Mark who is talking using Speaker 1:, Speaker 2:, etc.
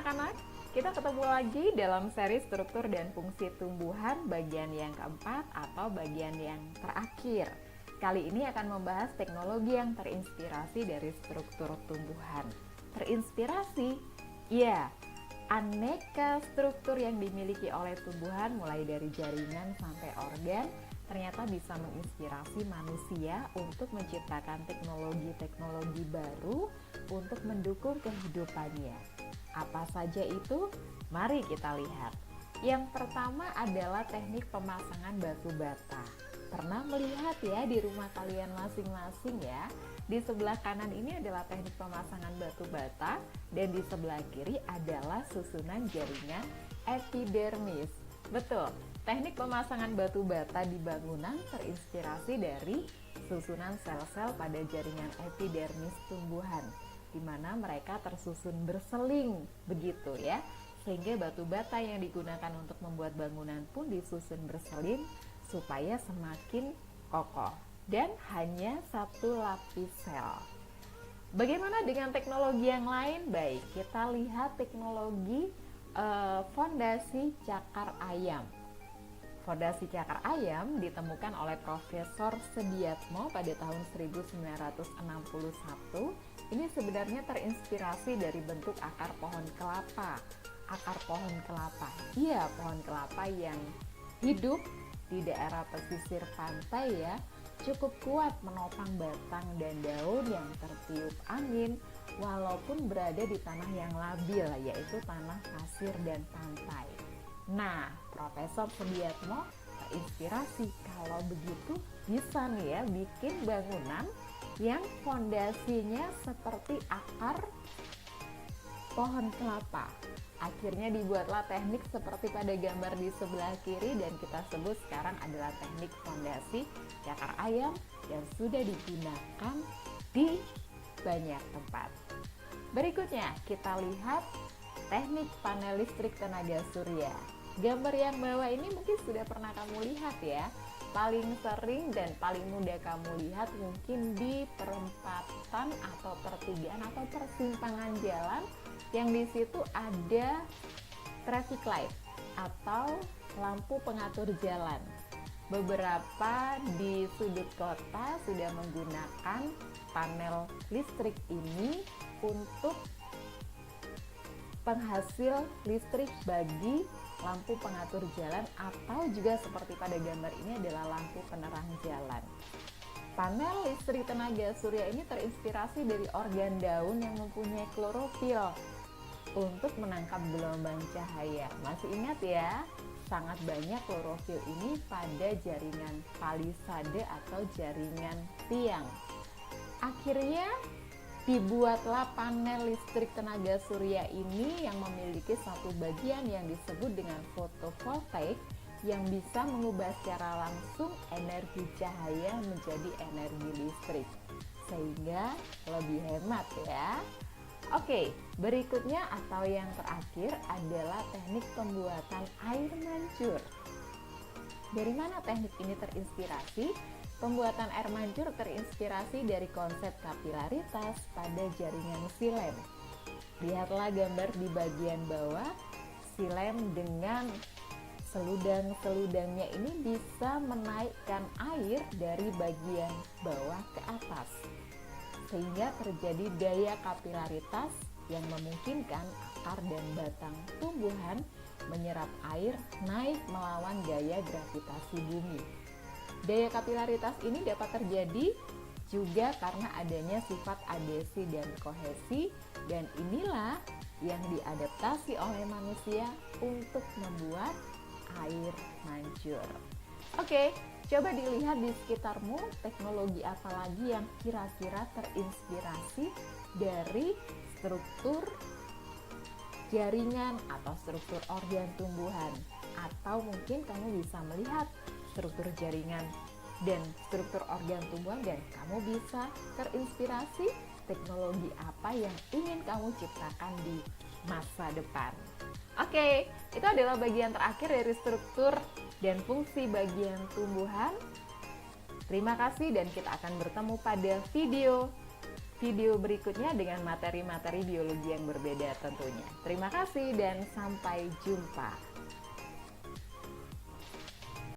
Speaker 1: anak-anak, kita ketemu lagi dalam seri struktur dan fungsi tumbuhan bagian yang keempat atau bagian yang terakhir. Kali ini akan membahas teknologi yang terinspirasi dari struktur tumbuhan. Terinspirasi? Ya, aneka struktur yang dimiliki oleh tumbuhan mulai dari jaringan sampai organ ternyata bisa menginspirasi manusia untuk menciptakan teknologi-teknologi baru untuk mendukung kehidupannya. Apa saja itu? Mari kita lihat. Yang pertama adalah teknik pemasangan batu bata. Pernah melihat ya di rumah kalian masing-masing ya? Di sebelah kanan ini adalah teknik pemasangan batu bata dan di sebelah kiri adalah susunan jaringan epidermis. Betul, teknik pemasangan batu bata di bangunan terinspirasi dari susunan sel-sel pada jaringan epidermis tumbuhan, di mana mereka tersusun berseling, begitu ya. Sehingga batu bata yang digunakan untuk membuat bangunan pun disusun berseling supaya semakin kokoh dan hanya satu lapis sel. Bagaimana dengan teknologi yang lain? Baik, kita lihat teknologi fondasi cakar ayam. Fondasi cakar ayam ditemukan oleh Profesor Sediatmo pada tahun 1961. Ini sebenarnya terinspirasi dari bentuk akar pohon kelapa. Akar pohon kelapa, iya pohon kelapa yang hidup di daerah pesisir pantai ya, cukup kuat menopang batang dan daun yang tertiup angin walaupun berada di tanah yang labil, yaitu tanah pasir dan pantai. Nah, Profesor Sediatmo terinspirasi kalau begitu bisa nih ya bikin bangunan yang fondasinya seperti akar pohon kelapa. Akhirnya dibuatlah teknik seperti pada gambar di sebelah kiri dan kita sebut sekarang adalah teknik fondasi cakar ayam yang sudah digunakan di banyak tempat. Berikutnya kita lihat teknik panel listrik tenaga surya. Gambar yang bawah ini mungkin sudah pernah kamu lihat ya. Paling sering dan paling mudah kamu lihat mungkin di perempatan atau pertigaan atau persimpangan jalan yang di situ ada traffic light atau lampu pengatur jalan. Beberapa di sudut kota sudah menggunakan panel listrik ini untuk penghasil listrik bagi lampu pengatur jalan atau juga seperti pada gambar ini adalah lampu penerang jalan. Panel listrik tenaga surya ini terinspirasi dari organ daun yang mempunyai klorofil untuk menangkap gelombang cahaya. Masih ingat ya? Sangat banyak klorofil ini pada jaringan palisade atau jaringan tiang. Akhirnya dibuatlah panel listrik tenaga surya ini yang memiliki satu bagian yang disebut dengan fotovoltaik yang bisa mengubah secara langsung energi cahaya menjadi energi listrik sehingga lebih hemat ya. Oke, berikutnya atau yang terakhir adalah teknik pembuatan air mancur. Dari mana teknik ini terinspirasi? Pembuatan air mancur terinspirasi dari konsep kapilaritas pada jaringan silem. Lihatlah gambar di bagian bawah, silem dengan seludang-seludangnya ini bisa menaikkan air dari bagian bawah ke atas. Sehingga terjadi daya kapilaritas yang memungkinkan akar dan batang tumbuhan menyerap air naik melawan gaya gravitasi bumi. Daya kapilaritas ini dapat terjadi juga karena adanya sifat adhesi dan kohesi, dan inilah yang diadaptasi oleh manusia untuk membuat air mancur. Oke, coba dilihat di sekitarmu teknologi apa lagi yang kira-kira terinspirasi dari struktur jaringan atau struktur organ tumbuhan. Atau mungkin kamu bisa melihat struktur jaringan dan struktur organ tumbuhan dan kamu bisa terinspirasi teknologi apa yang ingin kamu ciptakan di masa depan. Oke, itu adalah bagian terakhir dari struktur dan fungsi bagian tumbuhan. Terima kasih dan kita akan bertemu pada video video berikutnya dengan materi-materi biologi yang berbeda tentunya. Terima kasih dan sampai jumpa.